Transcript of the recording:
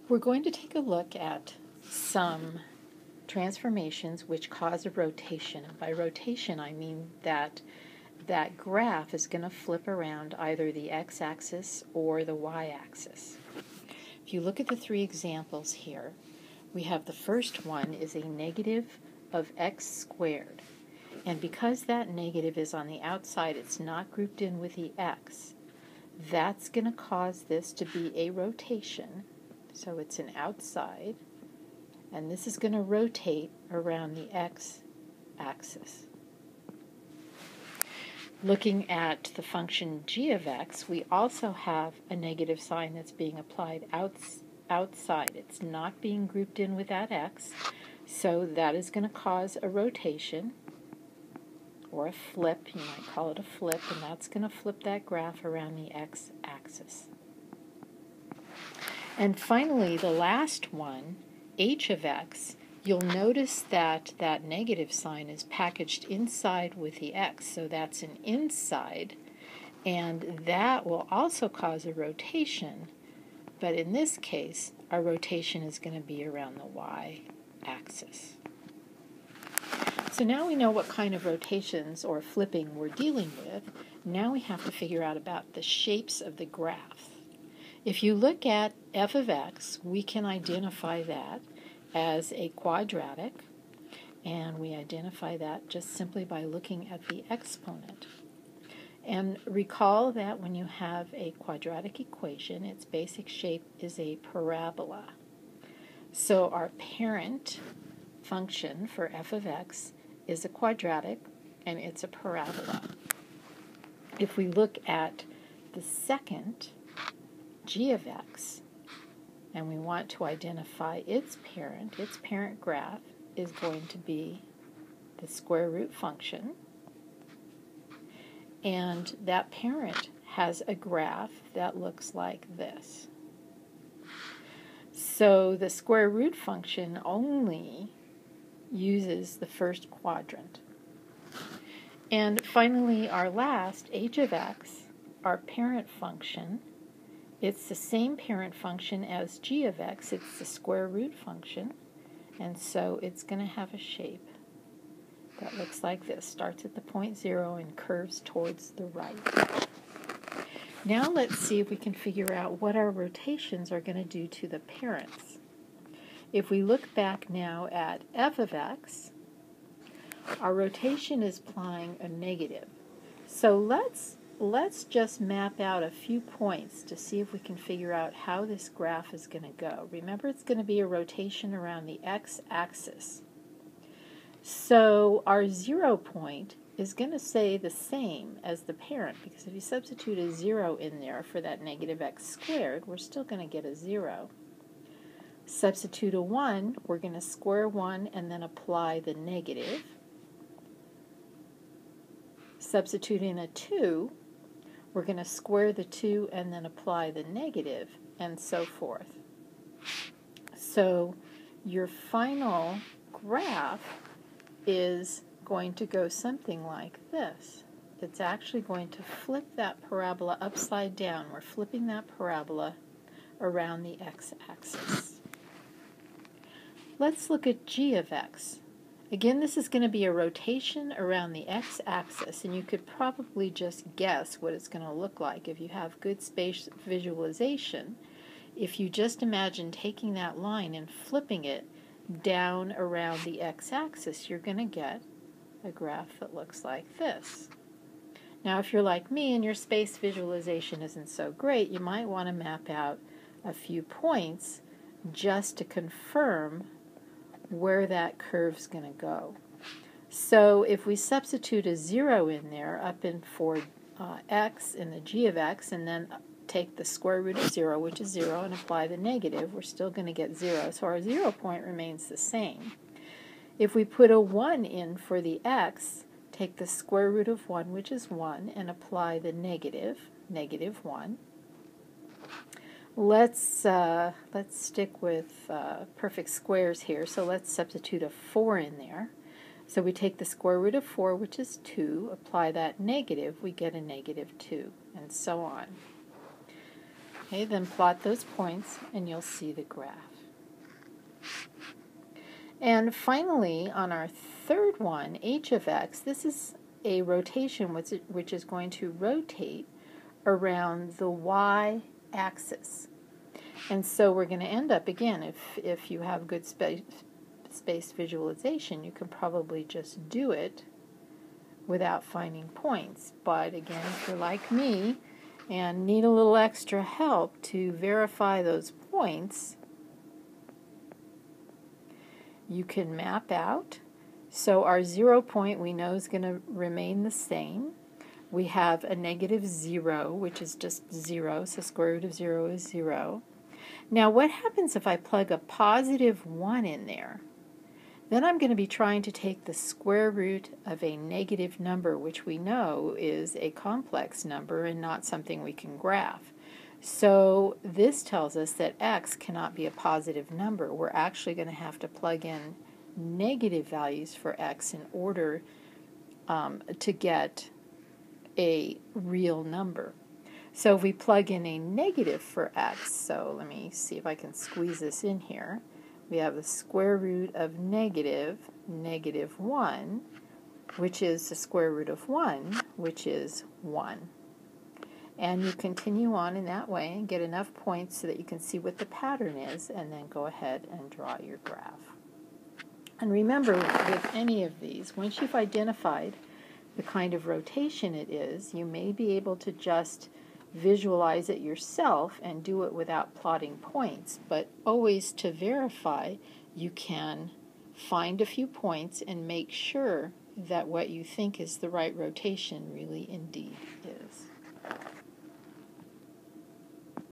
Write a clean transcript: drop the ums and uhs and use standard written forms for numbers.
We're going to take a look at some transformations which cause a rotation. And by rotation, I mean that that graph is going to flip around either the x-axis or the y-axis. If you look at the three examples here, we have the first one is a negative of x squared. And because that negative is on the outside, it's not grouped in with the x, that's going to cause this to be a rotation. So it's an outside, and this is going to rotate around the x-axis. Looking at the function g of x, we also have a negative sign that's being applied outside. It's not being grouped in with that x, so that is going to cause a rotation, or a flip. You might call it a flip, and that's going to flip that graph around the x-axis. And finally, the last one, h of x, you'll notice that that negative sign is packaged inside with the x, so that's an inside, and that will also cause a rotation, but in this case, our rotation is going to be around the y-axis. So now we know what kind of rotations or flipping we're dealing with. Now we have to figure out about the shapes of the graph. If you look at f of x, we can identify that as a quadratic, and we identify that just simply by looking at the exponent. And recall that when you have a quadratic equation, its basic shape is a parabola. So our parent function for f of x is a quadratic, and it's a parabola. If we look at the second, g of x, and we want to identify its parent graph is going to be the square root function, and that parent has a graph that looks like this. So the square root function only uses the first quadrant. And finally, our last, h of x, our parent function, it's the same parent function as g of x. It's the square root function, and so it's going to have a shape that looks like this. Starts at the point 0 and curves towards the right. Now let's see if we can figure out what our rotations are going to do to the parents. If we look back now at f of x, our rotation is applying a negative. So let's just map out a few points to see if we can figure out how this graph is going to go. Remember, it's going to be a rotation around the x-axis. So our 0 point is going to stay the same as the parent, because if you substitute a 0 in there for that negative x squared, we're still going to get a 0. Substitute a 1, we're going to square 1 and then apply the negative. Substitute in a 2, we're going to square the 2 and then apply the negative, and so forth. So your final graph is going to go something like this. It's actually going to flip that parabola upside down. We're flipping that parabola around the x-axis. Let's look at g of x. Again, this is going to be a rotation around the x-axis, and you could probably just guess what it's going to look like if you have good space visualization. If you just imagine taking that line and flipping it down around the x-axis, you're going to get a graph that looks like this. Now, if you're like me and your space visualization isn't so great, you might want to map out a few points just to confirm where that curve's going to go. So if we substitute a 0 in there up in for x in the g of x, and then take the square root of 0, which is 0, and apply the negative, we're still going to get 0. So our 0 point remains the same. If we put a 1 in for the x, take the square root of 1, which is 1, and apply the negative, negative 1. Let's stick with perfect squares here, so let's substitute a 4 in there. So we take the square root of 4, which is 2, apply that negative, we get a negative 2, and so on. Okay, then plot those points and you'll see the graph. And finally, on our third one, h of x, this is a rotation which is going to rotate around the y-axis. And so we're going to end up, again, if you have good space visualization, you can probably just do it without finding points. But again, if you're like me and need a little extra help to verify those points, you can map out. So our 0 point we know is going to remain the same. We have a negative 0, which is just 0, so square root of 0 is 0. Now what happens if I plug a positive 1 in there? Then I'm going to be trying to take the square root of a negative number, which we know is a complex number and not something we can graph. So this tells us that x cannot be a positive number. We're actually going to have to plug in negative values for x in order to get a real number. So if we plug in a negative for x, so let me see if I can squeeze this in here. We have the square root of negative 1, which is the square root of 1, which is 1. And you continue on in that way and get enough points so that you can see what the pattern is, and then go ahead and draw your graph. And remember, with any of these, once you've identified the kind of rotation it is, you may be able to just visualize it yourself and do it without plotting points. But always, to verify, you can find a few points and make sure that what you think is the right rotation really indeed is.